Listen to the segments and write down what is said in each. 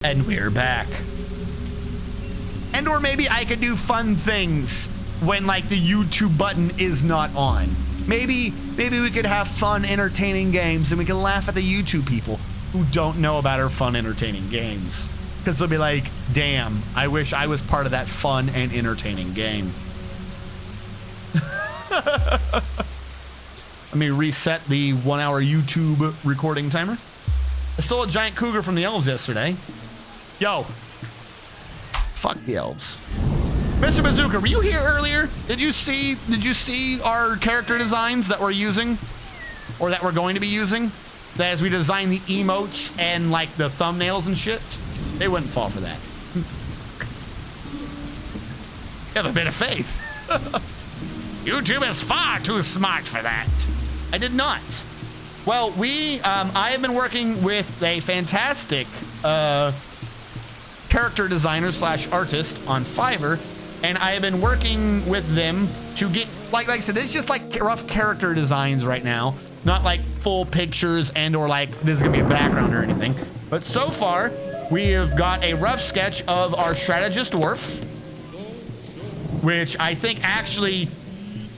And we're back. And or maybe I could do fun things when like the YouTube button is not on. Maybe we could have fun, entertaining games and we can laugh at the YouTube people who don't know about our fun, entertaining games. Because they'll be like, damn, I wish I was part of that fun and entertaining game. Let me reset the 1 hour YouTube recording timer. I stole a giant cougar from the elves yesterday. Yo, fuck the elves. Mr. Bazooka, were you here earlier? Did you see our character designs that we're using, or that we're going to be using? That as we design the emotes and like the thumbnails and shit, they wouldn't fall for that. You have a bit of faith. YouTube is far too smart for that. I did not. Well, I have been working with a fantastic character designer / artist on Fiverr, and I have been working with them to get, like I said, it's just like rough character designs right now, not like full pictures and or like this is gonna be a background or anything. But so far, we have got a rough sketch of our strategist dwarf, which I think actually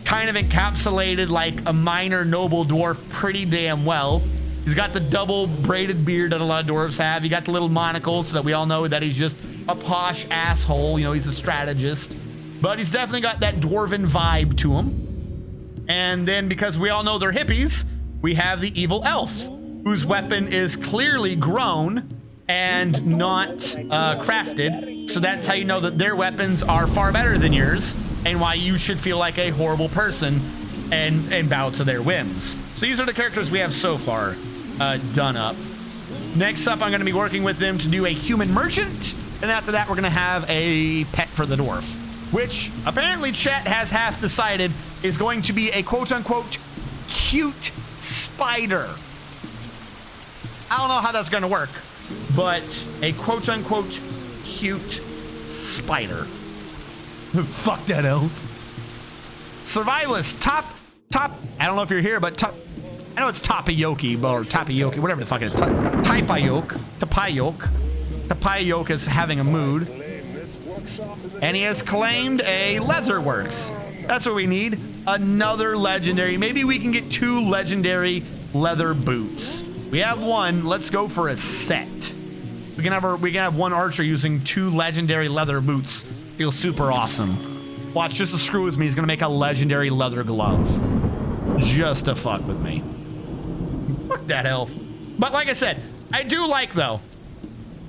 kind of encapsulated like a minor noble dwarf pretty damn well. He's got the double braided beard that a lot of dwarves have. He got the little monocle so that we all know that he's just a posh asshole. You know, he's a strategist. But he's definitely got that dwarven vibe to him. And then because we all know they're hippies, we have the evil elf, whose weapon is clearly grown and not crafted. So that's how you know that their weapons are far better than yours and why you should feel like a horrible person and bow to their whims. So these are the characters we have so far done up. Next up, I'm going to be working with them to do a human merchant, and after that, we're going to have a pet for the dwarf, which apparently chat has half decided is going to be a quote-unquote cute spider. I don't know how that's going to work, but a quote-unquote cute spider. Fuck that elf. Survivalist, top, I don't know if you're here, but top, I know it's Tapayoke, or Tapayoke, whatever the fuck it is. Tapayoke is having a mood. And he has claimed a Leatherworks. That's what we need. Another legendary. Maybe we can get 2 legendary leather boots. We have 1. Let's go for a set. We can have 1 archer using 2 legendary leather boots. Feels super awesome. Watch, just to screw with me, he's gonna make a legendary leather glove. Just to fuck with me. Fuck that elf. But like I said, I do like though.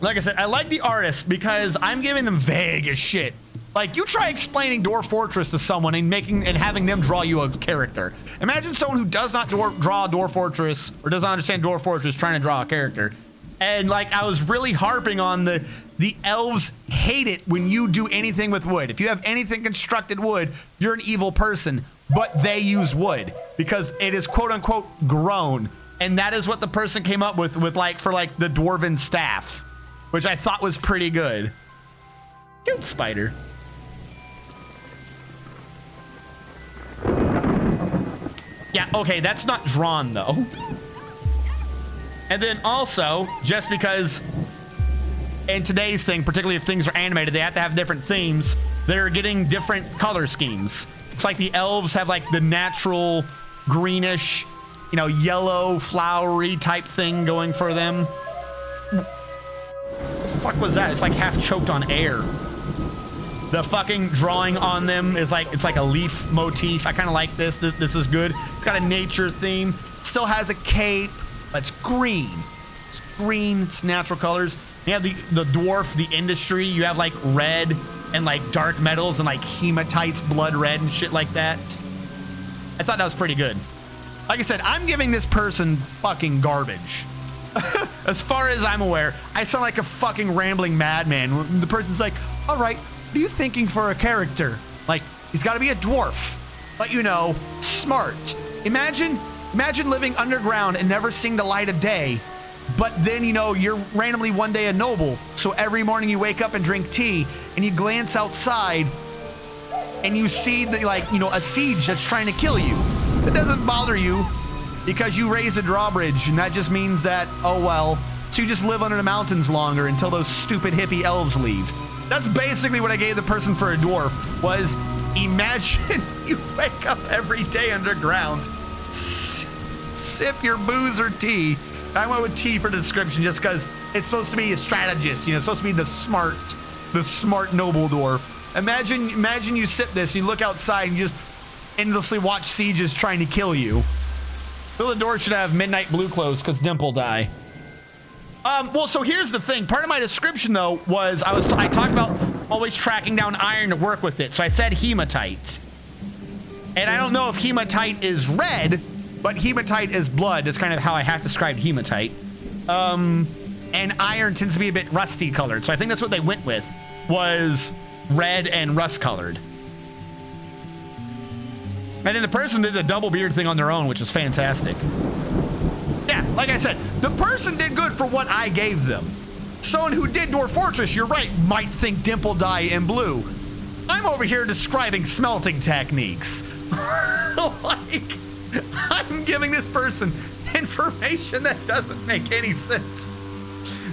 Like I said, I like the artists because I'm giving them vague as shit. Like you try explaining Dwarf Fortress to someone and having them draw you a character. Imagine someone who does not draw Dwarf Fortress or does not understand Dwarf Fortress trying to draw a character. And like I was really harping on the elves hate it when you do anything with wood. If you have anything constructed wood, you're an evil person. But they use wood because it is quote unquote grown. And that is what the person came up with like for like the dwarven staff, which I thought was pretty good. Cute spider. Yeah, okay, that's not drawn though. And then also, just because in today's thing, particularly if things are animated, they have to have different themes. They're getting different color schemes. It's like the elves have like the natural greenish, you know, yellow flowery type thing going for them. What the fuck was that? It's like half choked on air. The fucking drawing on them is like, it's like a leaf motif. I kind of like this. This is good. It's got a nature theme. Still has a cape, but it's green. It's green, it's natural colors. You have the dwarf, the industry. You have like red and like dark metals and like hematites, blood red and shit like that. I thought that was pretty good. Like I said, I'm giving this person fucking garbage. As far as I'm aware, I sound like a fucking rambling madman. The person's like, all right, what are you thinking for a character? Like, he's got to be a dwarf, but you know, smart. Imagine living underground and never seeing the light of day. But then, you know, you're randomly one day a noble. So every morning you wake up and drink tea and you glance outside and you see the, like, you know, a siege that's trying to kill you. It doesn't bother you because you raised a drawbridge, and that just means that, oh well, So you just live under the mountains longer until those stupid hippie elves leave. That's basically what I gave the person for a dwarf, was imagine you wake up every day underground, sip your booze or tea. I went with tea for the description just because it's supposed to be a strategist, you know, it's supposed to be the smart noble dwarf. Imagine you sip this, and you look outside and you just endlessly watch sieges trying to kill you. Villador should have midnight blue clothes because Dimple die. Well, so here's the thing. Part of my description, though, was I talked about always tracking down iron to work with it. So I said hematite. And I don't know if hematite is red, but hematite is blood. That's kind of how I have described hematite. And iron tends to be a bit rusty colored. So I think that's what they went with, was red and rust colored. And then the person did the double beard thing on their own, which is fantastic. Yeah, like I said, the person did good for what I gave them. Someone who did Dwarf Fortress, you're right, might think dimple dye in blue. I'm over here describing smelting techniques. Like, I'm giving this person information that doesn't make any sense.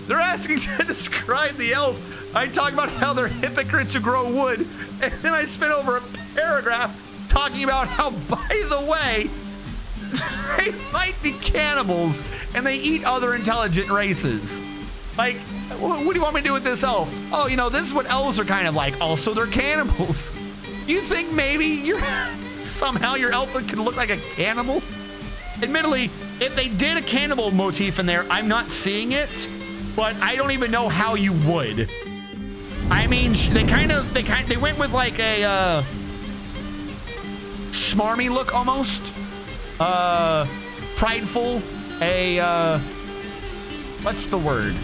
They're asking to describe the elf. I talk about how they're hypocrites who grow wood, and then I spent over a paragraph talking about how, by the way, they might be cannibals and they eat other intelligent races. Like, what do you want me to do with this elf? Oh, you know, this is what elves are kind of like. Also, they're cannibals. You think maybe somehow your elf could look like a cannibal? Admittedly, if they did a cannibal motif in there, I'm not seeing it, but I don't even know how you would. I mean, they went with like a smarmy look almost. Prideful, what's the word?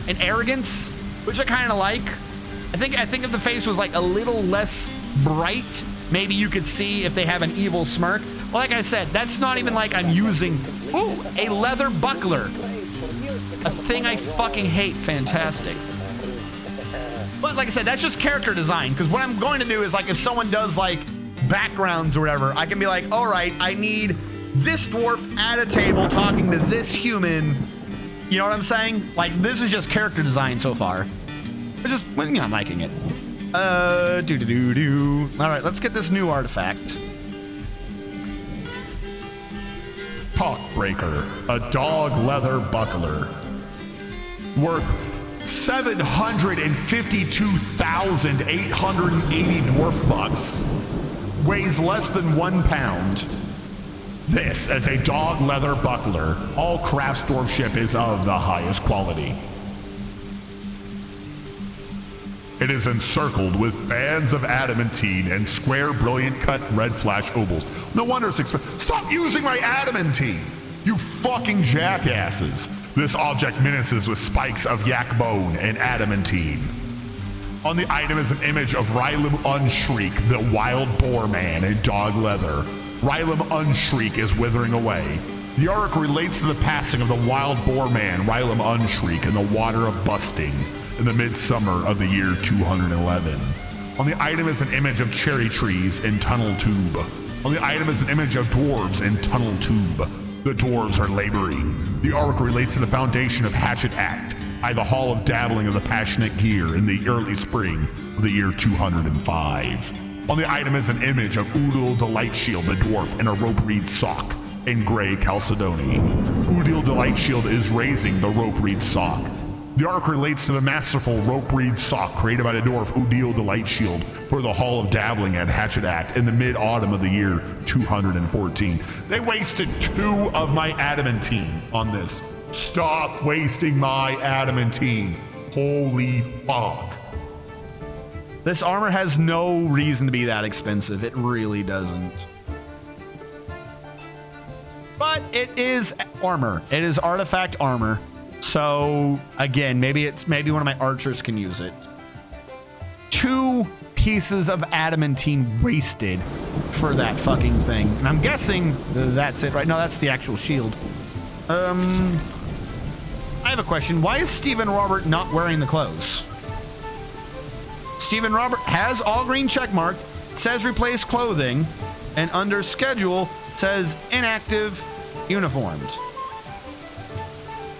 An arrogance, which I kind of like. I think if the face was like a little less bright, maybe you could see if they have an evil smirk. Well, like I said, that's not even like I'm using, ooh, a leather buckler. A thing I fucking hate. Fantastic. But like I said, that's just character design, because what I'm going to do is, like, if someone does like backgrounds or whatever, I can be like, all right, I need this dwarf at a table talking to this human. You know what I'm saying? Like, this is just character design so far. It's just, well, you know, I'm liking it. All right, let's get this new artifact. Talkbreaker, a dog leather buckler. Worth 752,880 dwarf bucks. Weighs less than 1 pound. This is a dog leather buckler. All crafts dwarfship is of the highest quality. It is encircled with bands of adamantine and square, brilliant cut red flash ovals. No wonder it's expensive. Stop using my adamantine, you fucking jackasses. This object menaces with spikes of yak bone and adamantine. On the item is an image of Rylam Unshriek, the wild boar man in dog leather. Rylam Unshriek is withering away. The arc relates to the passing of the wild boar man, Rylam Unshriek, in the water of Busting in the midsummer of the year 211. On the item is an image of cherry trees in Tunnel Tube. On the item is an image of dwarves in Tunnel Tube. The dwarves are laboring. The arc relates to the foundation of HatchetAct, by the Hall of Dabbling of the Passionate Gear in the early spring of the year 205. On the item is an image of Udil the Lightshield, the dwarf, in a rope reed sock in gray chalcedony. Udil the Lightshield is raising the rope reed sock. The arc relates to the masterful rope reed sock created by the dwarf Udil the Lightshield for the Hall of Dabbling at HatchetAct in the mid-autumn of the year 214. They wasted 2 of my adamantine on this. Stop wasting my adamantine. Holy fuck. This armor has no reason to be that expensive. It really doesn't. But it is armor. It is artifact armor. So again, maybe one of my archers can use it. 2 pieces of adamantine wasted for that fucking thing. And I'm guessing that's it, right? No, that's the actual shield. I have a question. Why is Stephen Robert not wearing the clothes? Stephen Robert has all green checkmarked, says replace clothing, and under schedule says inactive uniformed.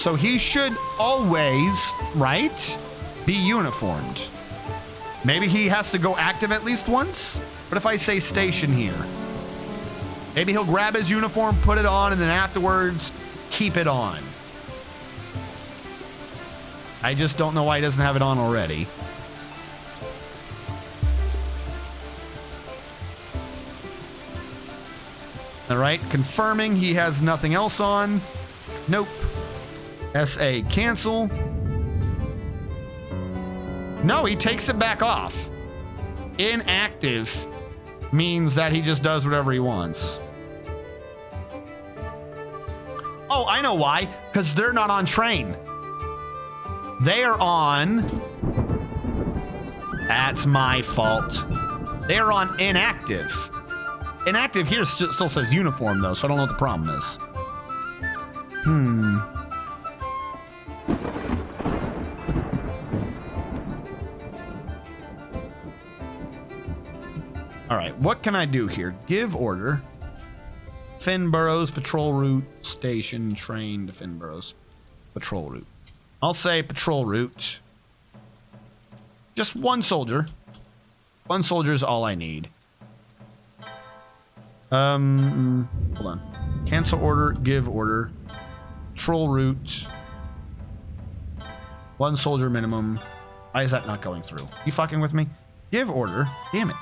So he should always, right, be uniformed. Maybe he has to go active at least once. What if I say station here? Maybe he'll grab his uniform, put it on, and then afterwards keep it on. I just don't know why he doesn't have it on already. All right, confirming he has nothing else on. Nope. SA cancel. No, he takes it back off. Inactive means that he just does whatever he wants. Oh, I know why. Because they're not on train. They are on... That's my fault. They are on inactive. Inactive here still says uniform, though, so I don't know what the problem is. All right, what can I do here? Give order. Finboroughs, patrol route, station, train to Finboroughs. Patrol route. I'll say patrol route. Just one soldier. One soldier is all I need. Hold on. Cancel order, give order. Patrol route. One soldier minimum. Why is that not going through? You fucking with me? Give order. Damn it.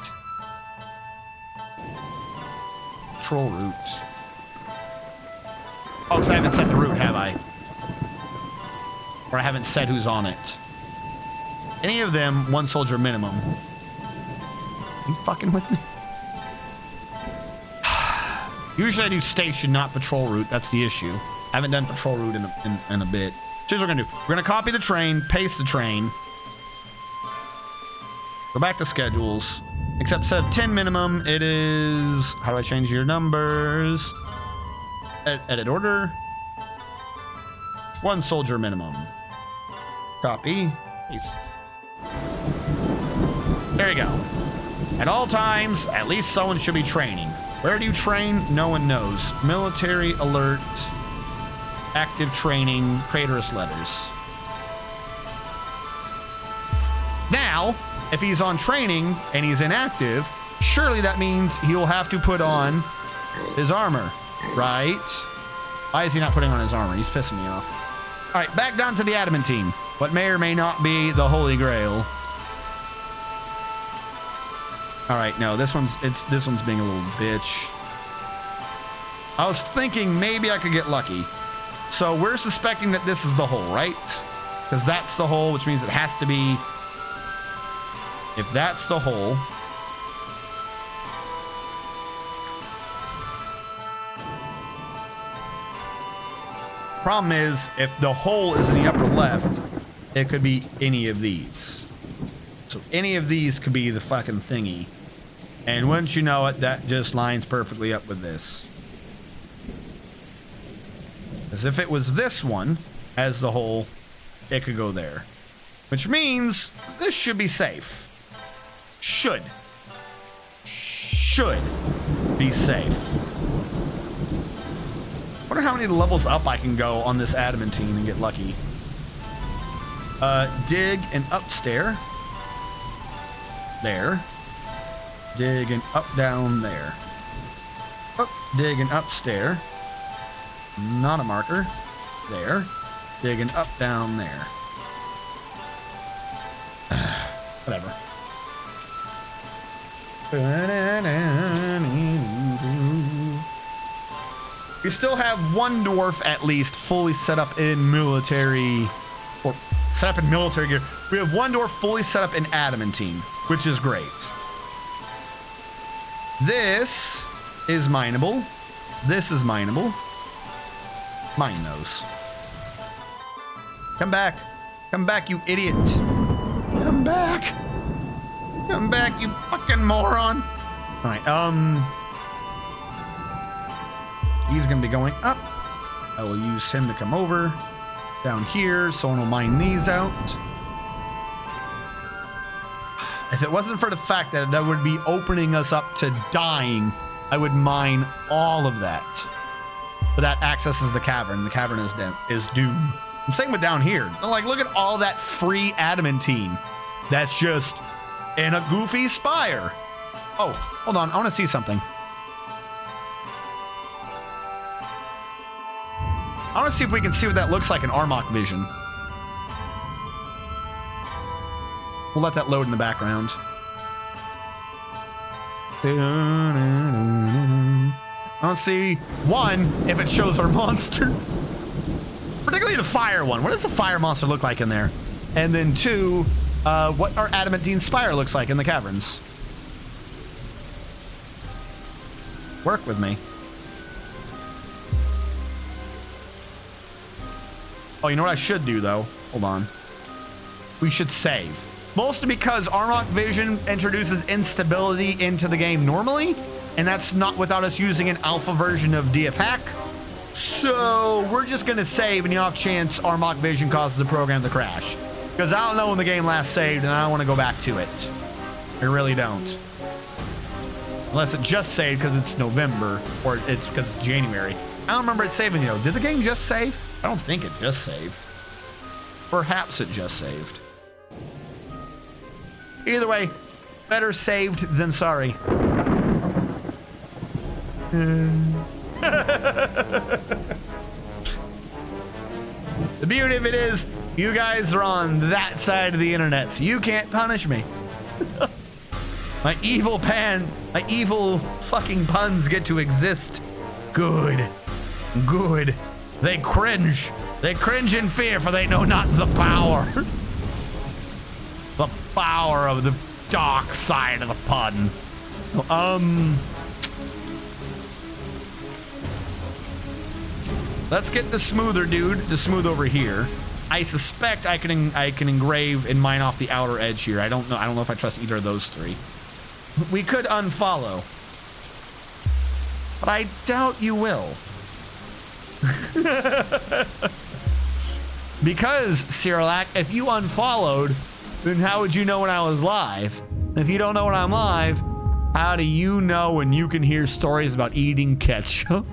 Patrol route. Oh, because I haven't set the route, have I? Or I haven't said who's on it. Any of them, one soldier minimum. You fucking with me? Usually I do station, not patrol route. That's the issue. I haven't done patrol route in a bit. So here's what we're gonna do. We're gonna copy the train, paste the train. Go back to schedules. Except instead of 10 minimum, it is... How do I change your numbers? Edit order. One soldier minimum. Copy. Paste. There you go. At all times, at least someone should be training. Where do you train? No one knows. Military alert. Active training. Craterous letters. Now, if he's on training and he's inactive, surely that means he will have to put on his armor, right? Why is he not putting on his armor? He's pissing me off. All right, back down to the adamantine. What may or may not be the Holy Grail. All right, no, this one's being a little bitch. I was thinking maybe I could get lucky. So we're suspecting that this is the hole, right? Because that's the hole, which means it has to be. If that's the hole. Problem is, if the hole is in the upper left, it could be any of these. So any of these could be the fucking thingy. And once you know it, that just lines perfectly up with this. As if it was this one as the hole, it could go there. Which means this should be safe. Should be safe. Wonder how many levels up I can go on this adamantine and get lucky. Dig and upstair. There. Dig and up down there. Up, dig and upstair. Not a marker. There. Dig and up down there. Whatever. We still have one dwarf at least fully set up in military, or set up in military gear. We have one dwarf fully set up in adamantine, which is great. This is mineable. This is mineable. Mine those. Come back. Come back, you idiot. Come back. Come back, you fucking moron. All right, he's gonna be going up. I will use him to come over down here. Someone will mine these out. If it wasn't for the fact that that would be opening us up to dying, I would mine all of that. But that accesses the cavern. The cavern is doomed. And same with down here. Like, look at all that free adamantine. That's just in a goofy spire. Oh, hold on. I want to see something. I want to see if we can see what that looks like in Armok vision. We'll let that load in the background. I don't see, one, if it shows our monster. Particularly the fire one. What does the fire monster look like in there? And then two, what our adamantine spire looks like in the caverns. Work with me. Oh, you know what I should do, though? Hold on. We should save. Mostly because Armok Vision introduces instability into the game normally, and that's not without us using an alpha version of DFHack. So we're just going to save, and the off chance Armok Vision causes the program to crash. Because I don't know when the game last saved, and I don't want to go back to it. I really don't. Unless it just saved because it's November, or it's because it's January. I don't remember it saving, you know. Did the game just save? I don't think it just saved. Perhaps it just saved. Either way, better saved than sorry. The beauty of it is, you guys are on that side of the internet, so you can't punish me. My evil fucking puns get to exist. Good. Good. They cringe. They cringe in fear, for they know not the power. The power of the dark side of the pun. Let's get the smoother dude to smooth over here. I suspect I can engrave and mine off the outer edge here. I don't know if I trust either of those three. We could unfollow, but I doubt you will. Because, Cyrilak, if you unfollowed, then how would you know when I was live? If you don't know when I'm live, how do you know when you can hear stories about eating ketchup?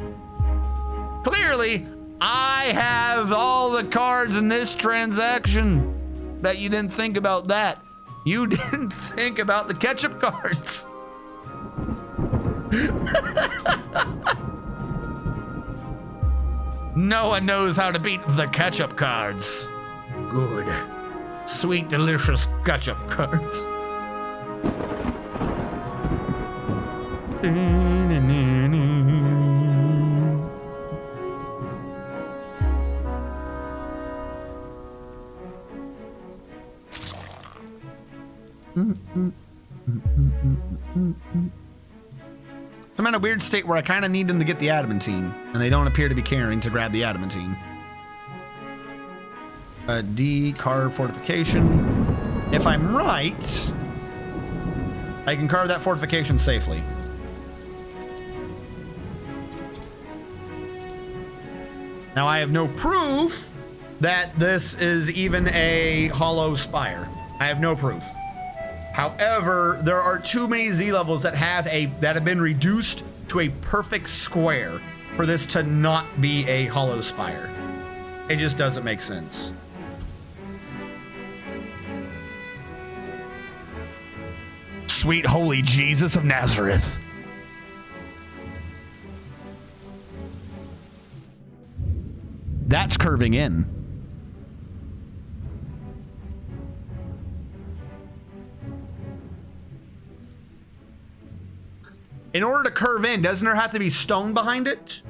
Clearly, I have all the cards in this transaction. Bet you didn't think about that. You didn't think about the ketchup cards. No one knows how to beat the ketchup cards. Good. Sweet, delicious ketchup cards. I'm in a weird state where I kind of need them to get the adamantine, and they don't appear to be caring to grab the adamantine. D, carve fortification. If I'm right, I can carve that fortification safely. Now, I have no proof that this is even a hollow spire. I have no proof. However, there are too many Z levels that have been reduced to a perfect square for this to not be a hollow spire. It just doesn't make sense. Sweet holy Jesus of Nazareth. That's curving in. In order to curve in, doesn't there have to be stone behind it?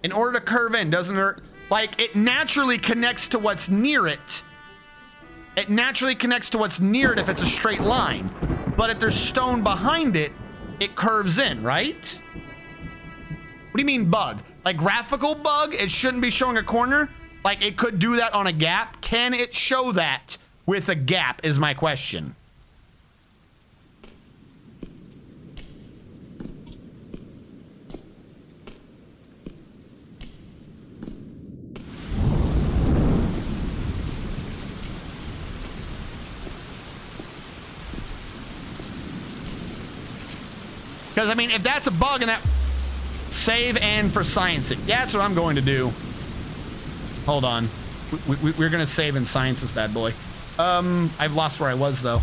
In order to curve in, doesn't there, like, it naturally connects to what's near it. It naturally connects to what's near it if it's a straight line. But if there's stone behind it, it curves in, right? What do you mean bug? Like graphical bug, it shouldn't be showing a corner? Like it could do that on a gap? Can it show that with a gap is my question. Because, I mean, if that's a bug in that... Save and for science it. Yeah, that's what I'm going to do. Hold on. We're going to save and science this bad boy. I've lost where I was, though.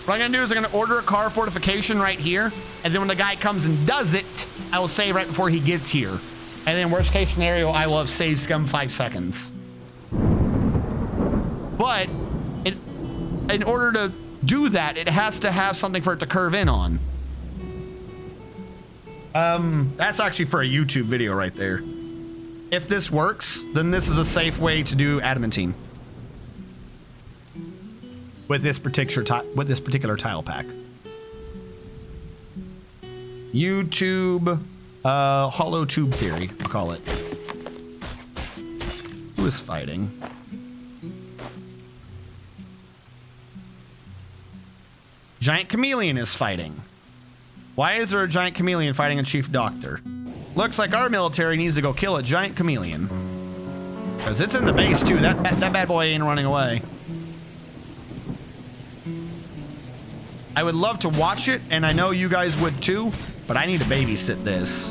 What I'm going to do is I'm going to order a car fortification right here. And then when the guy comes and does it, I will save right before he gets here. And then worst case scenario, I will have saved scum 5 seconds. But in order to do that, it has to have something for it to curve in on. That's actually for a YouTube video right there. If this works, then this is a safe way to do adamantine with this particular tile pack. YouTube hollow tube theory, I'll call it. Who is fighting? Giant chameleon is fighting. Why is there a giant chameleon fighting a chief doctor? Looks like our military needs to go kill a giant chameleon. Because it's in the base too. That bad boy ain't running away. I would love to watch it, and I know you guys would too, but I need to babysit this.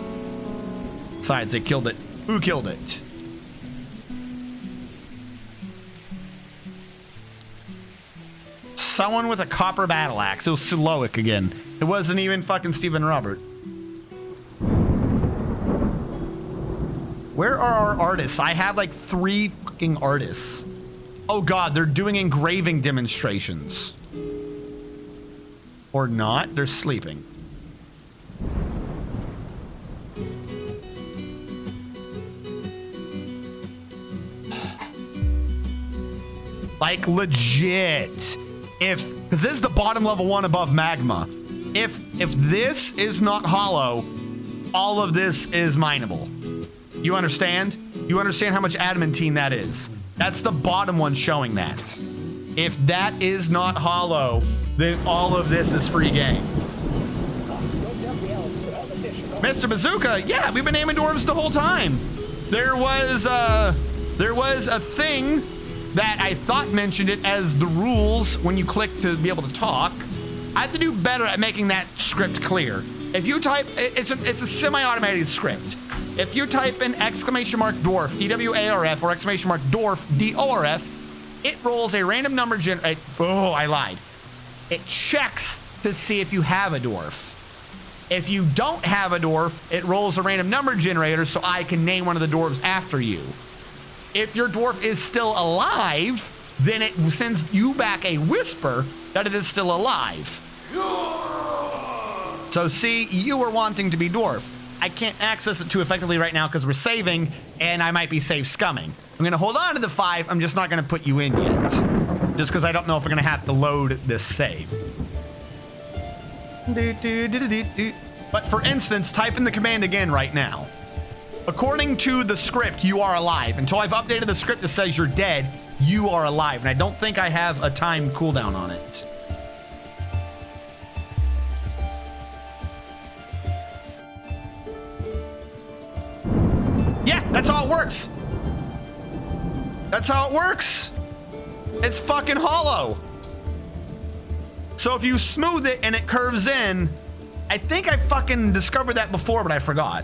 Besides, they killed it. Who killed it? Someone with a copper battle axe. It was Siloic again. It wasn't even fucking Stephen Robert. Where are our artists? I have like 3 fucking artists. Oh god, they're doing engraving demonstrations. Or not, they're sleeping. Like legit. Because this is the bottom level 1 above magma. If this is not hollow, all of this is mineable. You understand? You understand how much adamantine that is? That's the bottom one showing that. If that is not hollow, then all of this is free game. Mr. Bazooka, yeah, we've been aiming dwarves the whole time. There was a thing that I thought mentioned it as the rules when you click to be able to talk. I have to do better at making that script clear. If you type, it's a semi-automated script. If you type in !dwarf, DWARF, or !dwarf, DORF, it rolls a random number oh, I lied. It checks to see if you have a dwarf. If you don't have a dwarf, it rolls a random number generator so I can name one of the dwarves after you. If your dwarf is still alive, then it sends you back a whisper that it is still alive. So see, you were wanting to be dwarf. I can't access it too effectively right now because we're saving and I might be save scumming. I'm gonna hold on to the 5, I'm just not gonna put you in yet. Just because I don't know if we're gonna have to load this save. But for instance, type in the command again right now. According to the script, you are alive. Until I've updated the script that says you're dead, you are alive. And I don't think I have a time cooldown on it. Yeah, that's how it works. That's how it works. It's fucking hollow. So if you smooth it and it curves in, I think I fucking discovered that before, but I forgot.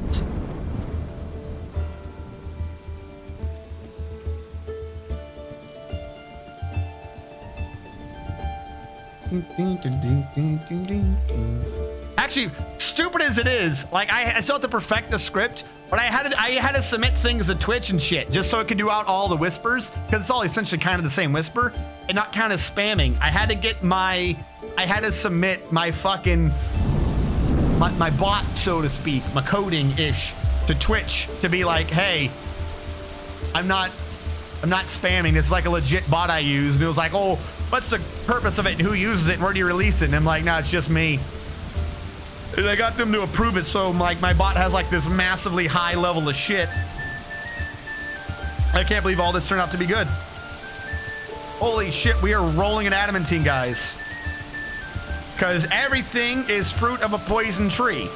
Actually, stupid as it is, like I still have to perfect the script, but I had to submit things to Twitch and shit just so it could do out all the whispers because it's all essentially kind of the same whisper and not kind of spamming. I had to submit my fucking my bot, so to speak, my coding ish to Twitch to be like, hey, I'm not spamming. This is like a legit bot I use. And it was like, oh, what's the purpose of it and who uses it and where do you release it? And I'm like, no, it's just me. And I got them to approve it, so like my bot has like this massively high level of shit. I can't believe all this turned out to be good. Holy shit, we are rolling an adamantine, guys. Because everything is fruit of a poison tree.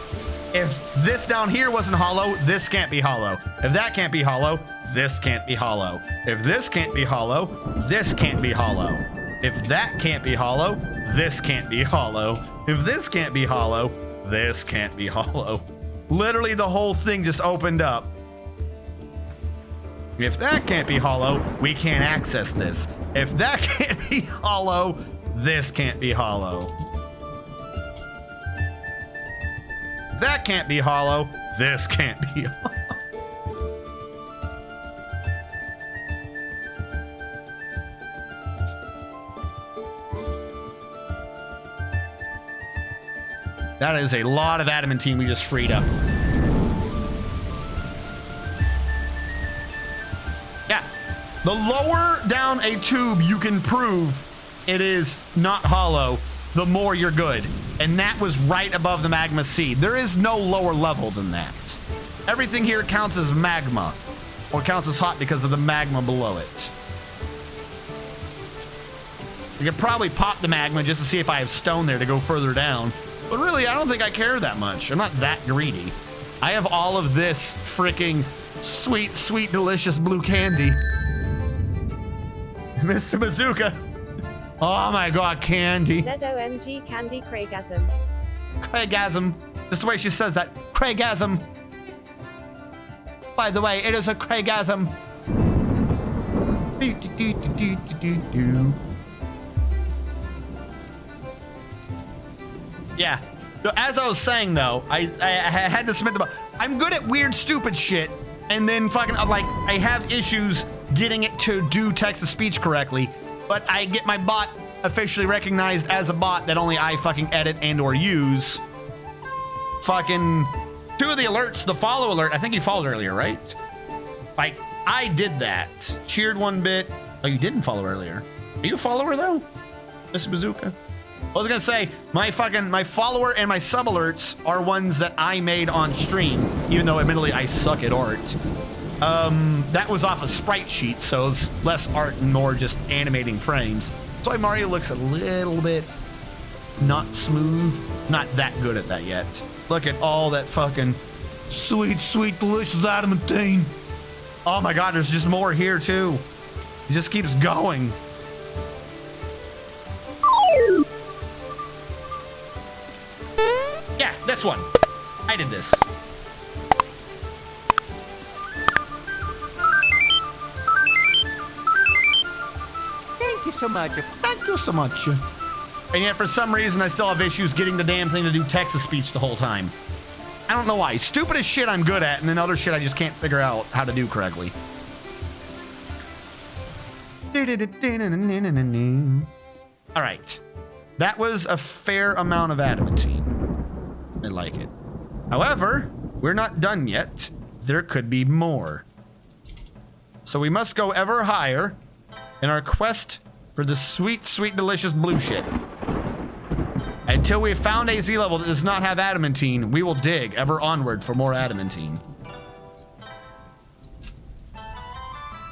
If this down here wasn't hollow, this can't be hollow. If that can't be hollow, this can't be hollow. If this can't be hollow, this can't be hollow. If that can't be hollow, this can't be hollow. If this can't be hollow, this can't be hollow. Literally the whole thing just opened up. If that can't be hollow, we can't access this. If that can't be hollow, this can't be hollow. If that can't be hollow, this can't be hollow. That is a lot of adamantine we just freed up. Yeah, the lower down a tube you can prove it is not hollow, the more you're good. And that was right above the magma seed. There is no lower level than that. Everything here counts as magma, or counts as hot because of the magma below it. You could probably pop the magma just to see if I have stone there to go further down. But really, I don't think I care that much. I'm not that greedy. I have all of this freaking sweet, sweet, delicious blue candy. Mr. Bazooka. Oh my God, candy. ZOMG candy Craigasm. Craigasm. Just the way she says that. Craigasm. By the way, it is a Craigasm. Yeah. So as I was saying though, I had to submit the. I'm good at weird, stupid shit, and then fucking like I have issues getting it to do text-to-speech correctly. But I get my bot officially recognized as a bot that only I fucking edit and or use. Fucking 2 of the alerts, the follow alert, I think you followed earlier, right? Like, I did that. Cheered 1 bit. Oh, you didn't follow earlier. Are you a follower though? Mr. Bazooka? I was gonna say, my follower and my sub alerts are ones that I made on stream, even though admittedly I suck at art. That was off a sprite sheet, so it's less art and more just animating frames. That's why Mario looks a little bit not smooth. Not that good at that yet. Look at all that fucking sweet, sweet, delicious adamantine. Oh my God, there's just more here too. It just keeps going. Yeah, this one. I did this. Thank you so much. Thank you so much. And yet for some reason I still have issues getting the damn thing to do text-to-speech the whole time. I don't know why. Stupid as shit I'm good at, and then other shit I just can't figure out how to do correctly. All right. That was a fair amount of adamantine. I like it. However, we're not done yet. There could be more. So we must go ever higher in our quest for the sweet, sweet, delicious blue shit. Until we have found a Z level that does not have adamantine, we will dig ever onward for more adamantine.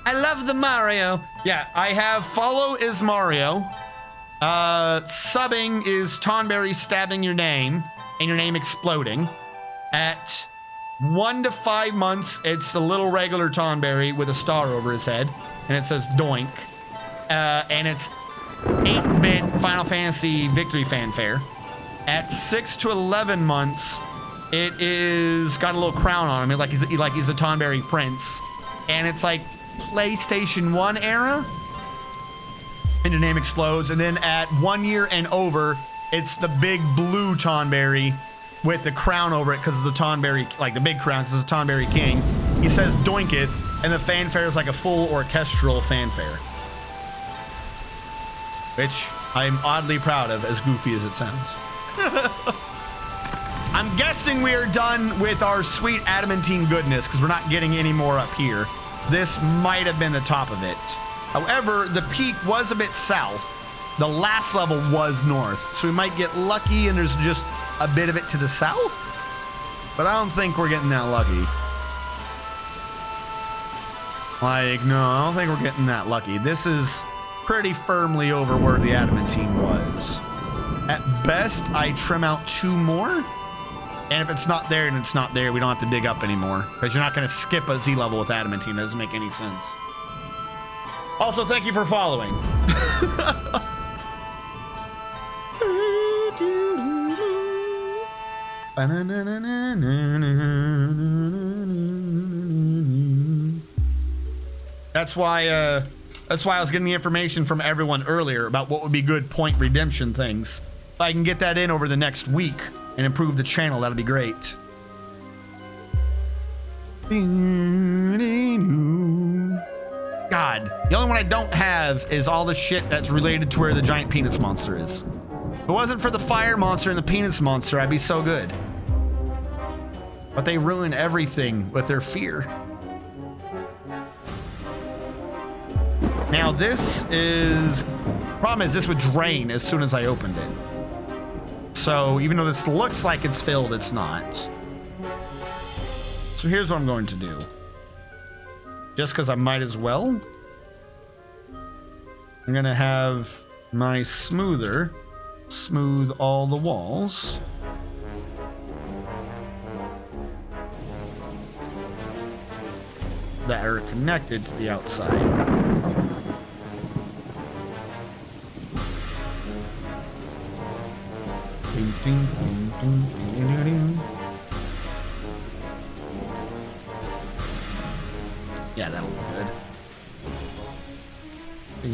I love the Mario. Yeah, I have follow is Mario. Subbing is Tonberry stabbing your name and your name exploding. At 1 to 5 months, it's a little regular Tonberry with a star over his head, and it says doink. And it's 8-bit Final Fantasy victory fanfare. At 6 to 11 months, it is got a little crown on him, like he's a Tonberry prince, and it's like PlayStation 1 era. And your name explodes, and then at 1 year and over, it's the big blue Tonberry with the crown over it because it's the Tonberry, like the big crown because it's a Tonberry king. He says doinketh, and the fanfare is like a full orchestral fanfare, which I'm oddly proud of, as goofy as it sounds. I'm guessing we are done with our sweet adamantine goodness because we're not getting any more up here. This might have been the top of it. However, the peak was a bit south. The last level was north, so we might get lucky and there's just a bit of it to the south, but I don't think we're getting that lucky. Like, no, I don't think we're getting that lucky. This is pretty firmly over where the adamantine was. At best, I trim out 2 more, and if it's not there and it's not there, we don't have to dig up anymore, because you're not going to skip a Z level with adamantine. It doesn't make any sense. Also, thank you for following. That's why I was getting the information from everyone earlier about what would be good point redemption things. If I can get that in over the next week and improve the channel, that'll be great. God, the only one I don't have is all the shit that's related to where the giant penis monster is. If it wasn't for the fire monster and the penis monster, I'd be so good. But they ruin everything with their fear. Now this is, problem is this would drain as soon as I opened it. So even though this looks like it's filled, it's not. So here's what I'm going to do. Just because I might as well. I'm gonna have my smoother smooth all the walls. That are connected to the outside. Yeah, that'll be good.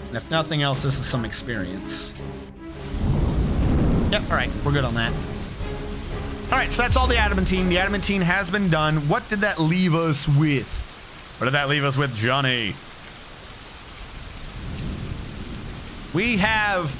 And if nothing else, this is some experience. Yep, all right, we're good on that. All right, so that's all the adamantine. The adamantine has been done. What did that leave us with? What did that leave us with, Johnny? We have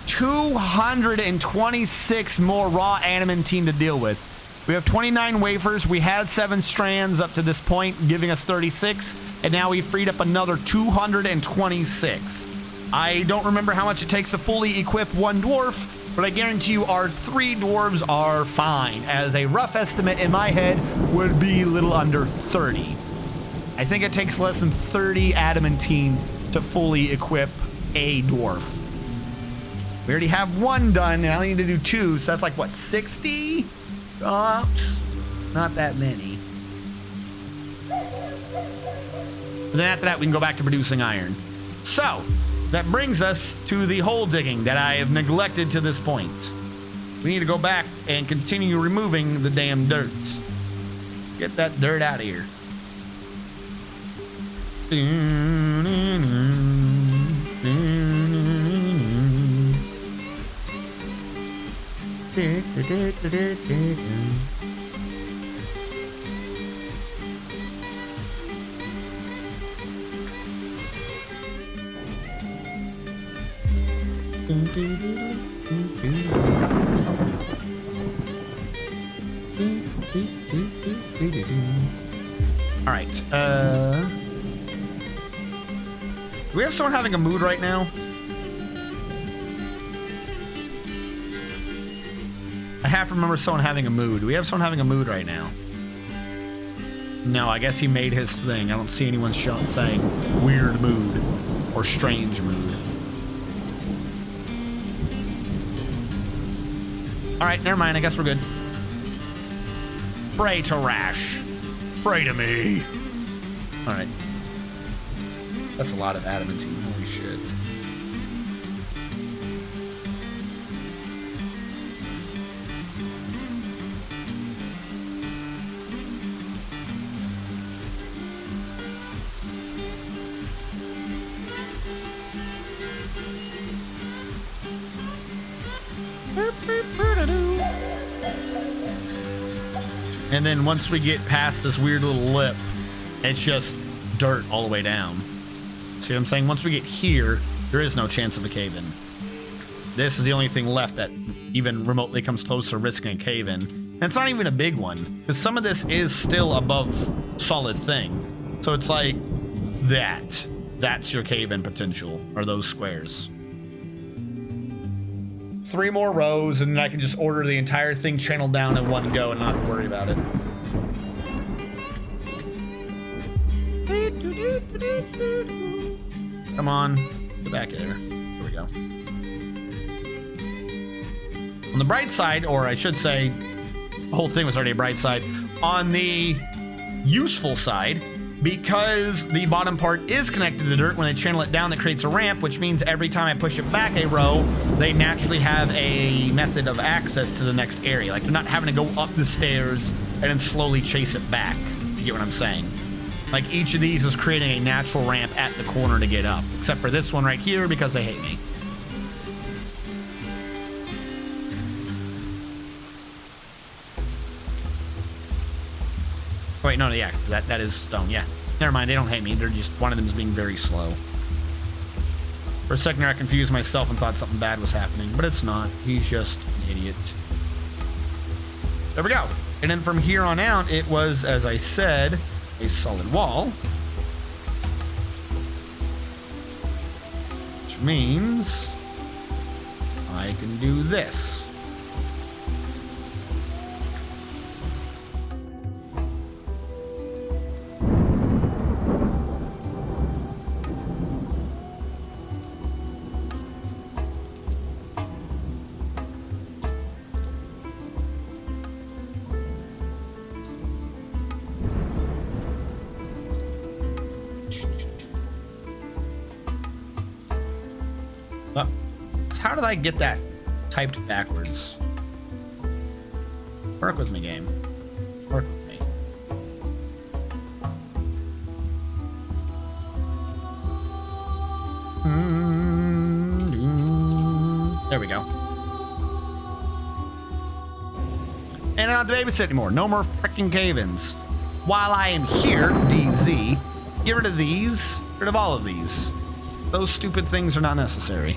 226 more raw adamantine to deal with. We have 29 wafers. We had 7 strands up to this point, giving us 36. And now we've freed up another 226. I don't remember how much it takes to fully equip one dwarf, but I guarantee you our 3 dwarves are fine. As a rough estimate in my head would be a little under 30. I think it takes less than 30 adamantine to fully equip a dwarf. We already have 1 done, and I only need to do 2, so that's like, what, 60? Oops, not that many. But then after that, we can go back to producing iron. So, that brings us to the hole digging that I have neglected to this point. We need to go back and continue removing the damn dirt. Get that dirt out of here. All right. Do we have someone having a mood right now? I have to remember someone having a mood. Do we have someone having a mood right now? No, I guess he made his thing. I don't see anyone saying weird mood or strange mood. All right, never mind. I guess we're good. Pray to Rash. Pray to me. All right. That's a lot of adamantine. Holy shit. And then once we get past this weird little lip, it's just dirt all the way down. See what I'm saying? Once we get here, there is no chance of a cave-in. This is the only thing left that even remotely comes close to risking a cave-in. And it's not even a big one, because some of this is still above solid thing. So it's like that. That's your cave-in potential, are those squares. 3 more rows, and then I can just order the entire thing channeled down in one go and not have to worry about it. Come on, get back there. There we go. On the bright side, or I should say, the whole thing was already a bright side. On the useful side, because the bottom part is connected to the dirt, when I channel it down, that creates a ramp, which means every time I push it back a row, they naturally have a method of access to the next area. Like, they're not having to go up the stairs and then slowly chase it back, if you get what I'm saying. Like, each of these is creating a natural ramp at the corner to get up, except for this one right here because they hate me. Oh, wait, no, yeah, that is stone, yeah. Never mind, they don't hate me. They're just, one of them is being very slow. For a second there, I confused myself and thought something bad was happening, but it's not. He's just an idiot. There we go. And then from here on out, it was, as I said, a solid wall. Which means I can do this. How did I get that typed backwards? Work with me, game. Work with me. There we go. And I don't have to babysit anymore. No more freaking cave-ins. While I am here, DZ, get rid of these. Get rid of all of these. Those stupid things are not necessary.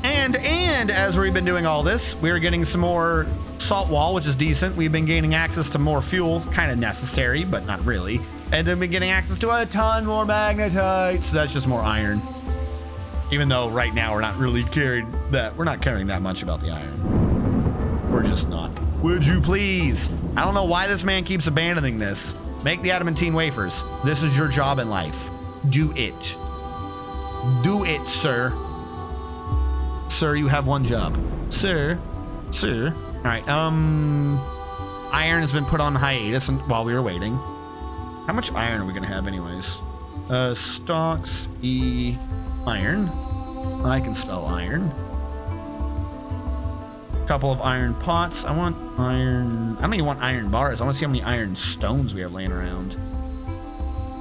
And as we've been doing all this, we're getting some more salt wall, which is decent. We've been gaining access to more fuel, kind of necessary, but not really. And then we're getting access to a ton more magnetite, so that's just more iron. Even though right now we're not really carrying that much about the iron. We're just not. Would you please? I don't know why this man keeps abandoning this. Make the adamantine wafers. This is your job in life. Do it. Do it, sir. Sir, you have one job. Sir. All right, iron has been put on hiatus while we were waiting. How much iron are we gonna have anyways? Stocks, iron. I can spell iron. Couple of iron pots. I want iron. I don't even want iron bars. I want to see how many iron stones we have laying around.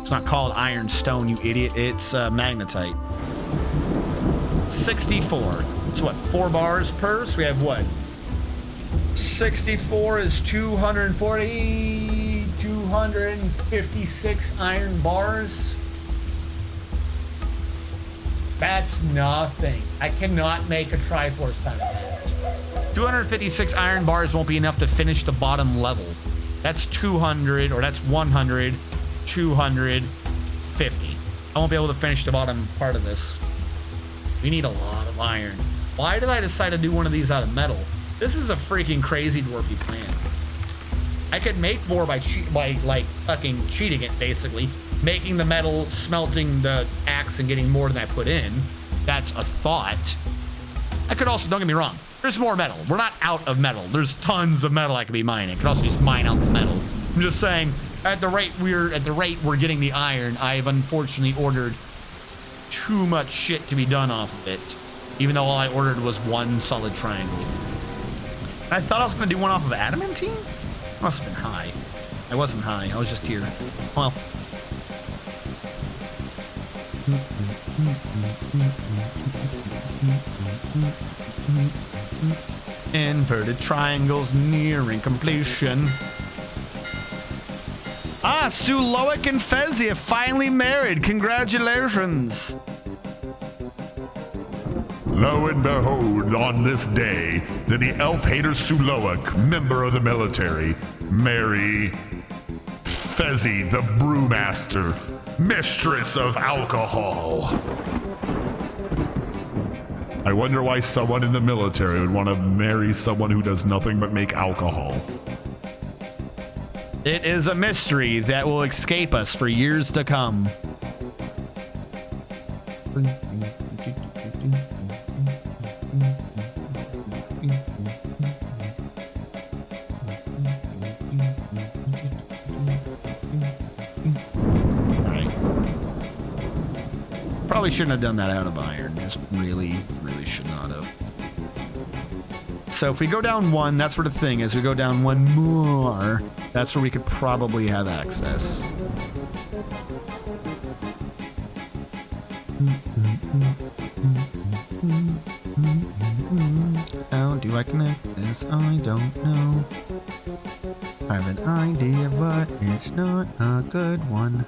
It's not called iron stone, you idiot. It's magnetite. 64. It's what, 4 bars per? So we have what? 64 is 240, 256 iron bars. That's nothing. I cannot make a Triforce out of that. 256 iron bars won't be enough to finish the bottom level. That's 200, or that's 100, 250. I won't be able to finish the bottom part of this. We need a lot of iron. Why did I decide to do one of these out of metal? This is a freaking crazy dwarfy plan. I could make more by like fucking cheating it, basically. Making the metal, smelting the axe, and getting more than I put in. That's a thought. I could also, don't get me wrong, there's more metal. We're not out of metal. There's tons of metal I could be mining. I could also just mine out the metal. I'm just saying, at the rate we're getting the iron, I've unfortunately ordered too much shit to be done off of it. Even though all I ordered was one solid triangle. I thought I was gonna do one off of adamantine? Must have been high. I wasn't high, I was just here. Well. Inverted triangles nearing completion. Ah, Suloic and Fezia finally married. Congratulations. Lo and behold, on this day, did the elf hater Suloic, member of the military, marry Fezzi, the brewmaster, mistress of alcohol. I wonder why someone in the military would want to marry someone who does nothing but make alcohol. It is a mystery that will escape us for years to come. Probably shouldn't have done that out of iron. Just really should not have. So if we go down one, that's where the thing is. We go down one more. That's where we could probably have access. How do I connect this? I don't know. I have an idea, but it's not a good one.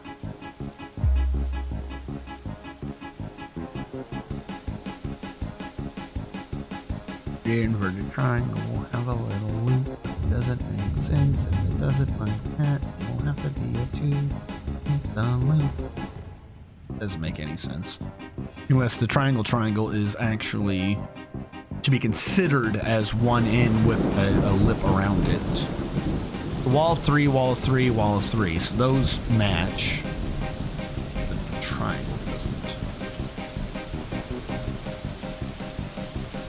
The inverted triangle will have a little loop. It doesn't make sense. If it does it like that, it will have to be a 2 with the loop. Doesn't make any sense. Unless the triangle is actually to be considered as one end with a lip around it. Wall 3, wall 3, wall 3. So those match. The triangle doesn't.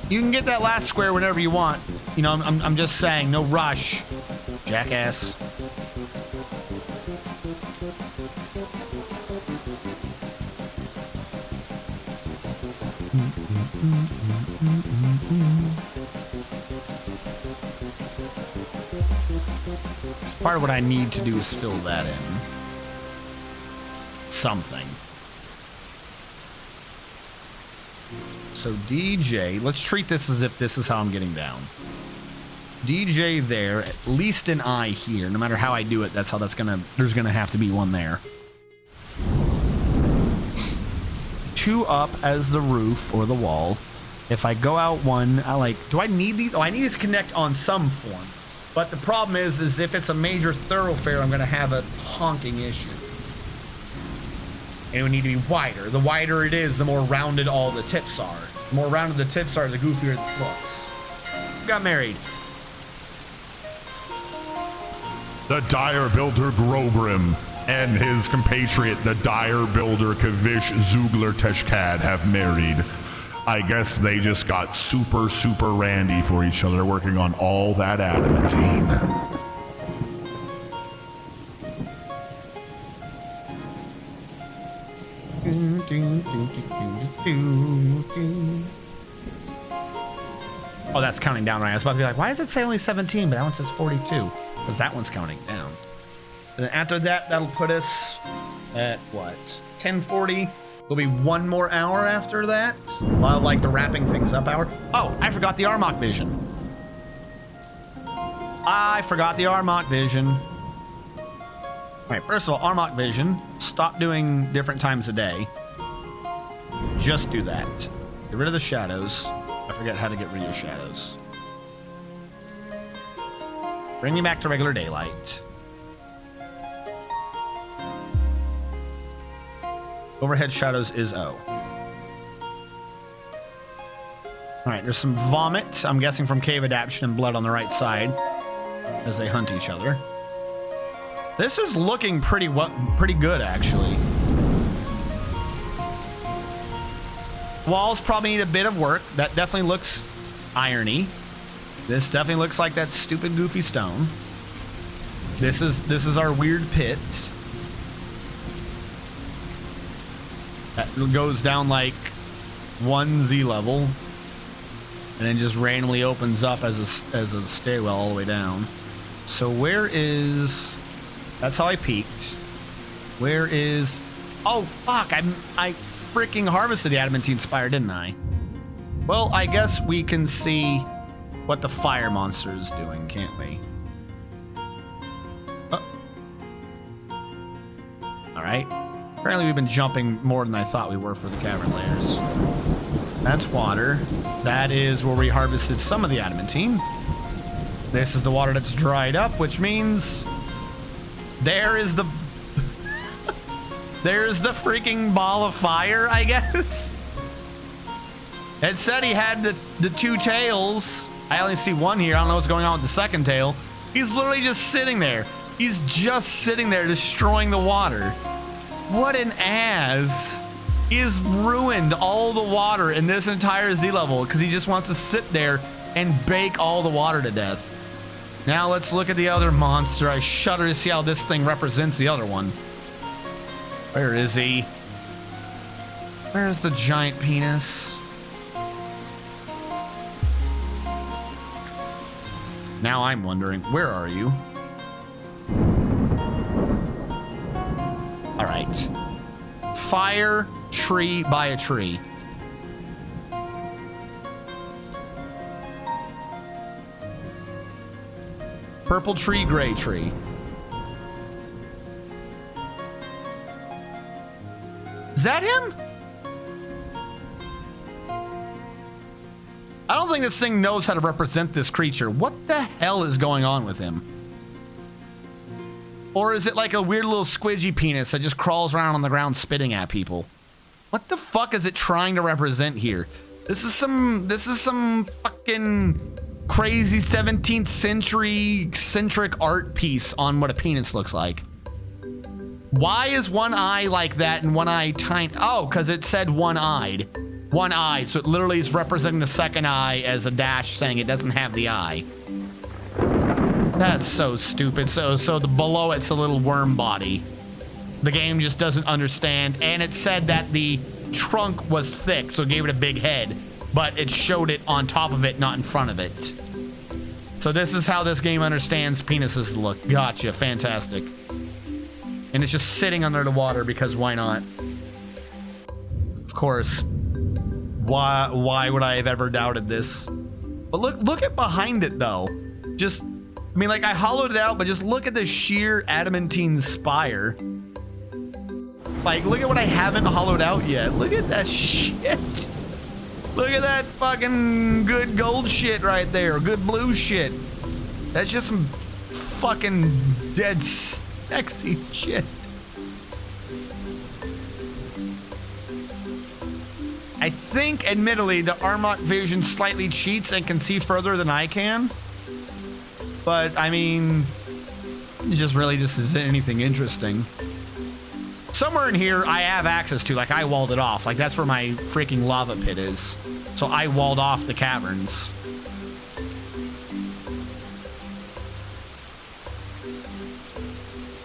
You can get that last square whenever you want. You know, I'm just saying, no rush, jackass. Part of what I need to do is fill that in. Something. So DJ, let's treat this as if this is how I'm getting down. DJ there, at least an eye here. No matter how I do it, that's how that's gonna, there's gonna have to be one there. 2 up as the roof or the wall. If I go out 1, I like, do I need these? Oh, I need these to connect on some form. But the problem is if it's a major thoroughfare, I'm going to have a honking issue. And it would need to be wider. The wider it is, the more rounded all the tips are. The more rounded the tips are, the goofier this looks. Who got married? The Dire Builder Grobrim and his compatriot, the Dire Builder Kavish Zugler Teshkad, have married. I guess they just got super randy for each other, working on all that adamantine. Oh, that's counting down right. I was about to be like, why does it say only 17, but that one says 42? Because that one's counting down. And then after that, that'll put us at what? 10:40. There'll be 1 more hour after that. While like the wrapping things up hour. Oh, I forgot the Armok vision. I forgot the Armok vision. All right, first of all, Armok vision. Stop doing different times a day. Just do that. Get rid of the shadows. I forget how to get rid of your shadows. Bring me back to regular daylight. Overhead shadows is O. All right, there's some vomit, I'm guessing from cave adaptation and blood on the right side as they hunt each other. This is looking pretty good, actually. Walls probably need a bit of work. That definitely looks irony. This definitely looks like that stupid goofy stone. This is our weird pit. That goes down like 1 Z level and then just randomly opens up as a stairwell all the way down. So where is, that's how I peeked. Where is, oh fuck, I freaking harvested the adamantine spire, didn't I? Well, I guess we can see what the fire monster is doing, can't we? All right. Apparently we've been jumping more than I thought we were for the cavern layers. That's water. That is where we harvested some of the adamantine. This is the water that's dried up, which means there is the there's the freaking ball of fire, I guess. It said he had the 2 tails. I only see 1 here. I don't know what's going on with the second tail. He's literally just sitting there. He's just sitting there destroying the water. What an ass. He has ruined all the water in this entire Z level because he just wants to sit there and bake all the water to death. Now let's look at the other monster. I shudder to see how this thing represents the other one. Where is he? Where's the giant penis? Now I'm wondering, where are you? All right. Fire tree by a tree. Purple tree, gray tree. Is that him? I don't think this thing knows how to represent this creature. What the hell is going on with him? Or is it like a weird little squidgy penis that just crawls around on the ground spitting at people? What the fuck is it trying to represent here? This is some fucking crazy 17th century eccentric art piece on what a penis looks like. Why is one eye like that and one eye tiny? Oh, because it said one-eyed. One eye, so it literally is representing the second eye as a dash saying it doesn't have the eye. That's so stupid. So the below it's a little worm body. The game just doesn't understand. And it said that the trunk was thick, so it gave it a big head, but it showed it on top of it, not in front of it. So this is how this game understands penises look. Gotcha, fantastic. And it's just sitting under the water because why not? Of course. Why would I have ever doubted this? But look at behind it though. Just, I mean, like I hollowed it out, but just look at the sheer adamantine spire. Like, look at what I haven't hollowed out yet. Look at that shit. Look at that fucking good gold shit right there. Good blue shit. That's just some fucking dead sexy shit. I think, admittedly, the Armok vision slightly cheats and can see further than I can. But, I mean, it just really just isn't anything interesting. Somewhere in here, I have access to, like, I walled it off. Like, that's where my freaking lava pit is. So I walled off the caverns.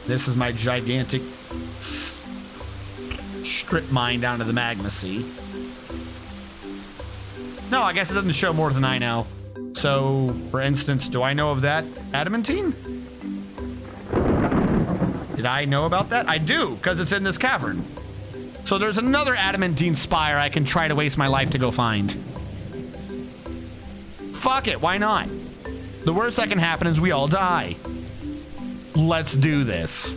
This is my gigantic strip mine down to the magma sea. No, I guess it doesn't show more than I know. So, for instance, do I know of that adamantine? Did I know about that? I do, because it's in this cavern. So there's another adamantine spire I can try to waste my life to go find. Fuck it, why not? The worst that can happen is we all die. Let's do this.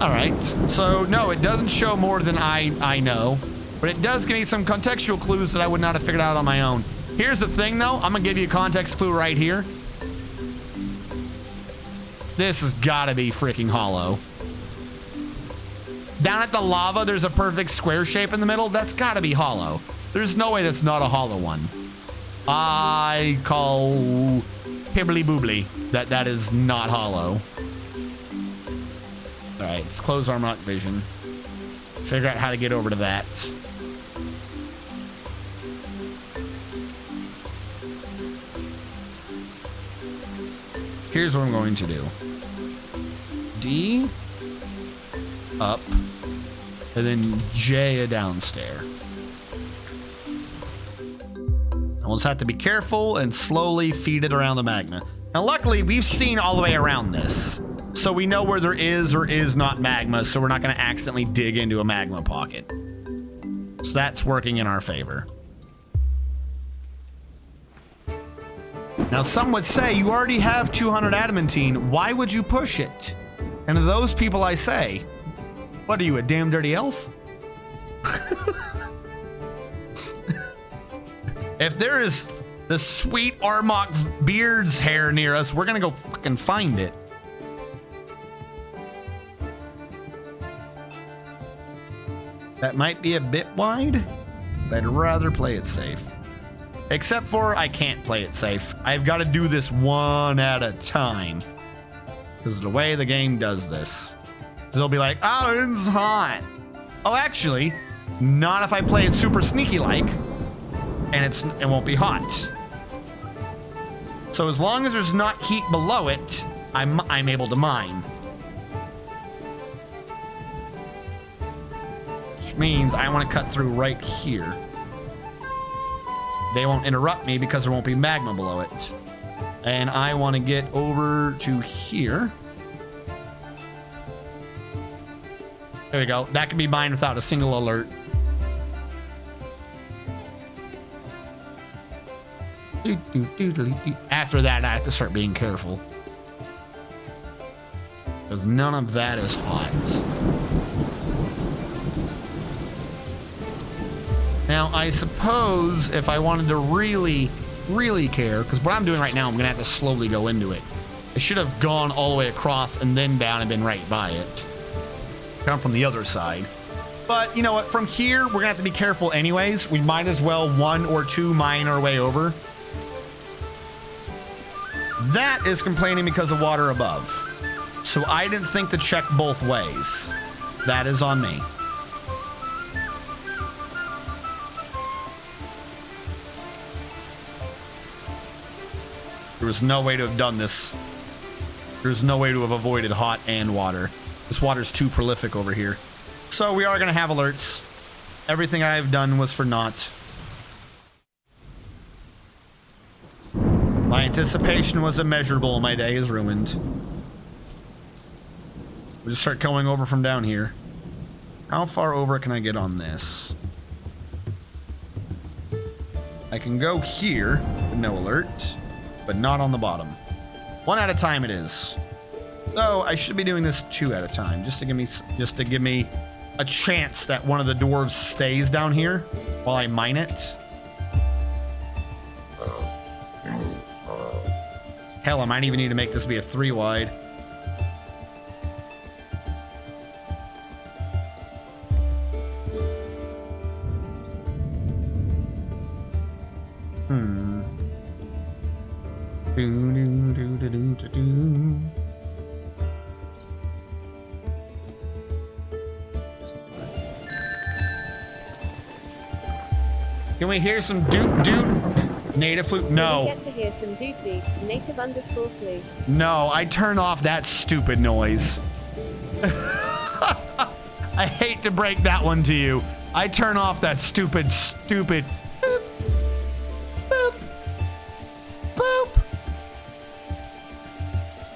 All right, so no, it doesn't show more than I know, but it does give me some contextual clues that I would not have figured out on my own. Here's the thing though, I'm gonna give you a context clue right here. This has gotta be freaking hollow. Down at the lava, there's a perfect square shape in the middle. That's gotta be hollow. There's no way that's not a hollow one. I call pibbly boobly that is not hollow. All right, let's close Armok vision. Figure out how to get over to that. Here's what I'm going to do. D, up, and then J, a downstair. We'll just have to be careful and slowly feed it around the magma. Now, luckily, we've seen all the way around this. So we know where there is or is not magma, so we're not going to accidentally dig into a magma pocket. So that's working in our favor. Now, some would say you already have 200 adamantine. Why would you push it? And to those people I say, what are you, a damn dirty elf? If there is the sweet Armok beard's hair near us, we're going to go fucking find it. That might be a bit wide, but I'd rather play it safe. Except for I can't play it safe. I've got to do this one at a time. Because of the way the game does this. So they'll be like, oh, it's hot. Oh, actually, not if I play it super sneaky-like. And it won't be hot. So as long as there's not heat below it, I'm able to mine. Which means I want to cut through right here. They won't interrupt me because there won't be magma below it. And I want to get over to here. There we go. That can be mined without a single alert. After that, I have to start being careful. Because none of that is hot. Now, I suppose if I wanted to really care, because what I'm doing right now, I'm going to have to slowly go into it. I should have gone all the way across and then down and been right by it. Come from the other side. But you know what? From here, we're going to have to be careful anyways. We might as well 1 or 2 mine our way over. That is complaining because of water above. So I didn't think to check both ways. That is on me. There was no way to have done this. There's no way to have avoided hot and water. This water's too prolific over here. So we are going to have alerts. Everything I've done was for naught. My anticipation was immeasurable. My day is ruined. We'll just start going over from down here. How far over can I get on this? I can go here with no alert, but not on the bottom. 1 at a time it is. Though I should be doing this 2 at a time, just to give me a chance that one of the dwarves stays down here while I mine it. Hell, I might even need to make this be a 3 wide. Can we hear some doot native flute? No. We get to hear some doot doot native_flute. No, I turn off that stupid noise. I hate to break that one to you. I turn off that stupid boop, boop, boop.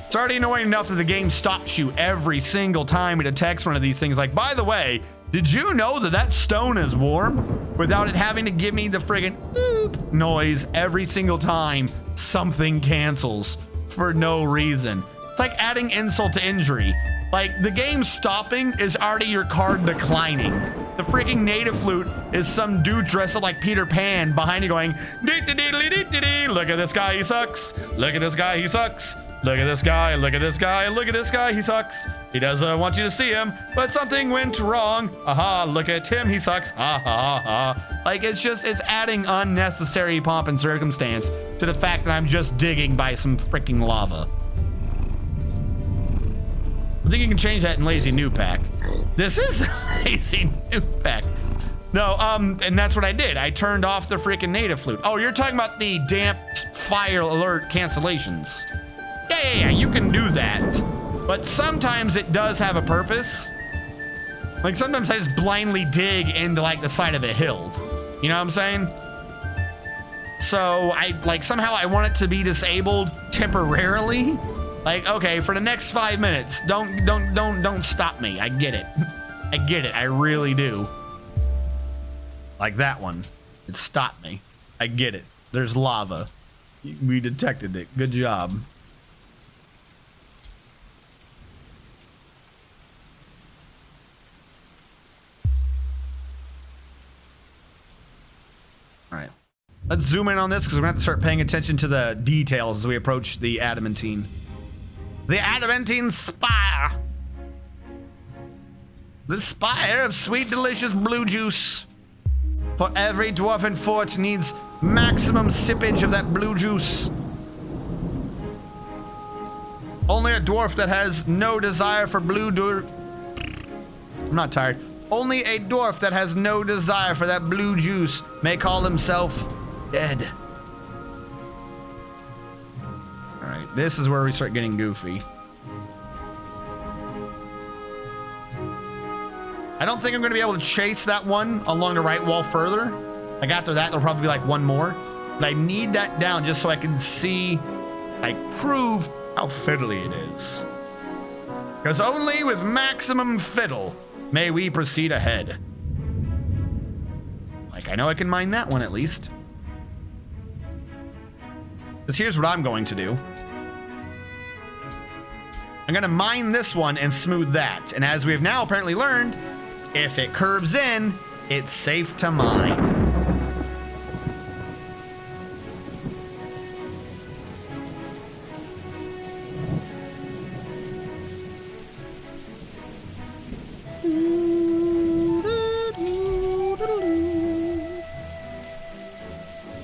It's already annoying enough that the game stops you every single time it detects one of these things. Like, by the way, did you know that that stone is warm? Without it having to give me the friggin' boop noise every single time something cancels for no reason. It's like adding insult to injury. Like, the game stopping is already your card declining. The freaking native flute is some dude dressed up like Peter Pan behind you going, dee-dee-dee-dee-dee-dee. Look at this guy, he sucks. Look at this guy, he sucks. Look at this guy, look at this guy, look at this guy, he sucks. He doesn't want you to see him, but something went wrong. Aha, look at him, he sucks. Ha ha ha. Like, it's adding unnecessary pomp and circumstance to the fact that I'm just digging by some freaking lava. I think you can change that in Lazy Newb Pack. This is Lazy Newb Pack. No, and that's what I did. I turned off the freaking native flute. Oh, you're talking about the damp fire alert cancellations. Yeah, you can do that. But sometimes it does have a purpose. Like, sometimes I just blindly dig into, like, the side of a hill. You know what I'm saying? So, somehow I want it to be disabled temporarily. Like, okay, for the next 5 minutes, don't stop me. I get it. I get it. I really do. Like that one. It stopped me. I get it. There's lava. We detected it. Good job. All right. Let's zoom in on this because we're going to have to start paying attention to the details as we approach the adamantine. The adamantine spire. The spire of sweet, delicious blue juice. For every dwarven fort needs maximum sippage of that blue juice. Only a dwarf that has no desire for I'm not tired. Only a dwarf that has no desire for that blue juice may call himself dead. All right. This is where we start getting goofy. I don't think I'm gonna be able to chase that one along the right wall further. Like after that, there'll probably be like one more. But I need that down just so I can see, like prove how fiddly it is. Because only with maximum fiddle may we proceed ahead. Like I know I can mine that one at least. Because here's what I'm going to do. I'm gonna mine this one and smooth that. And as we have now apparently learned, if it curves in, it's safe to mine.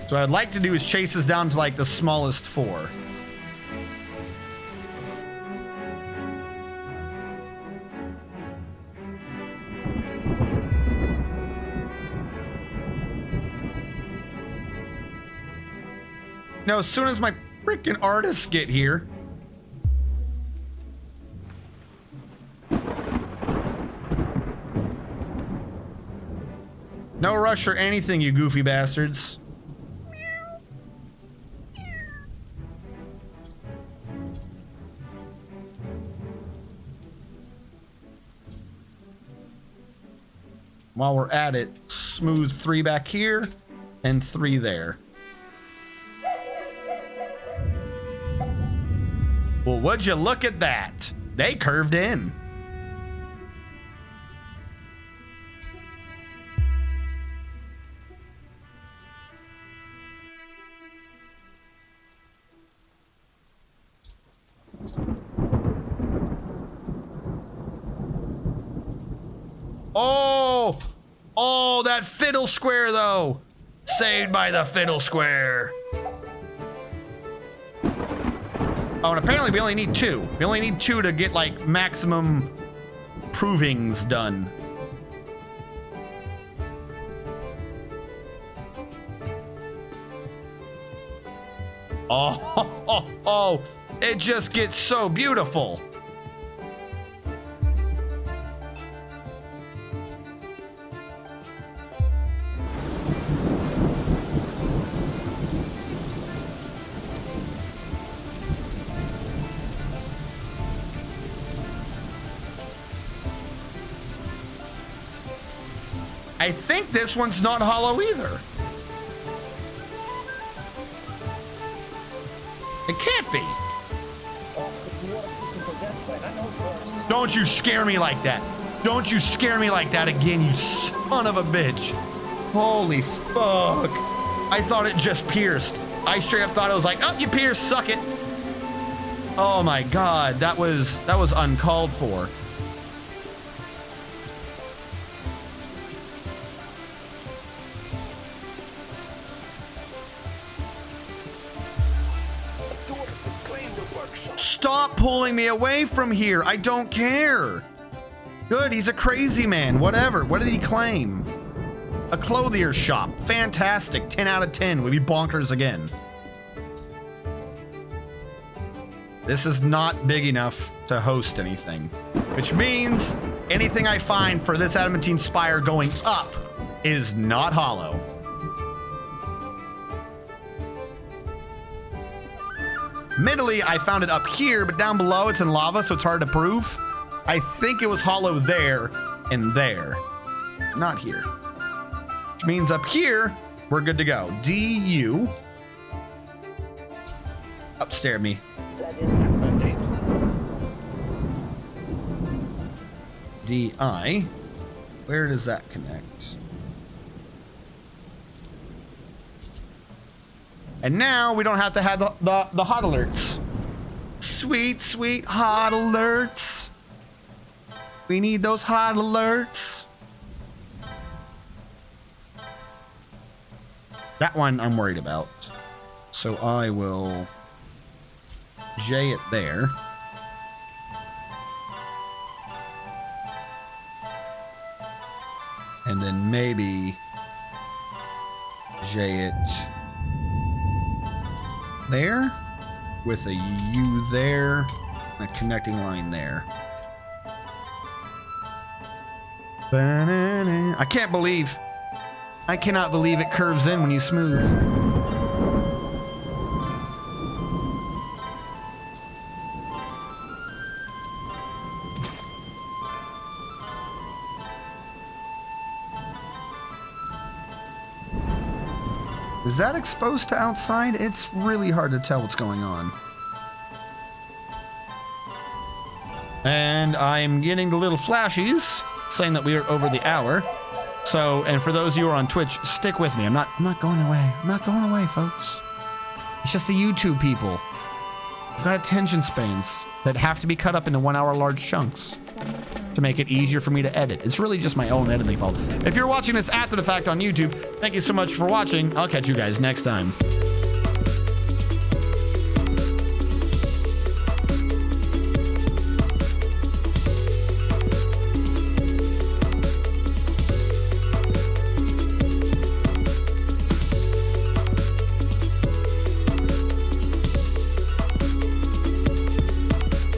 So what I'd like to do is chase this down to like the smallest 4. Now, as soon as my freaking artists get here. No rush or anything, you goofy bastards. While we're at it, smooth 3 back here and 3 there. Well, would you look at that? They curved in. Oh, that fiddle square though. Saved by the fiddle square. Oh, and apparently we only need 2. We only need 2 to get like maximum provings done. Oh, it just gets so beautiful. I think this one's not hollow either. It can't be. Don't you scare me like that. Don't you scare me like that again, you son of a bitch. Holy fuck. I thought it just pierced. I straight up thought it was like, oh, you pierced, suck it. Oh my God, that was uncalled for. Stop pulling me away from here. I don't care. Good, he's a crazy man. Whatever. What did he claim? A clothier shop. Fantastic. 10 out of 10. We'd be bonkers again. This is not big enough to host anything, which means anything I find for this adamantine spire going up is not hollow. Admittedly, I found it up here, but down below it's in lava, so it's hard to prove. I think it was hollow there and there, not here. Which means up here, we're good to go. DU. Upstairs me. DI. Where does that connect? And now we don't have to have the hot alerts. Sweet, sweet hot alerts. We need those hot alerts. That one I'm worried about. So I will J it there. And then maybe J it there. with a U there, and a connecting line there. I cannot believe it curves in when you smooth. Is that exposed to outside? It's really hard to tell what's going on. And I'm getting the little flashies saying that we are over the hour. So, and for those of you who are on Twitch, stick with me. I'm not going away. I'm not going away, folks. It's just the YouTube people. I've got attention spans that have to be cut up into 1 hour large chunks to make it easier for me to edit. It's really just my own editing fault. If you're watching this after the fact on YouTube, thank you so much for watching. I'll catch you guys next time.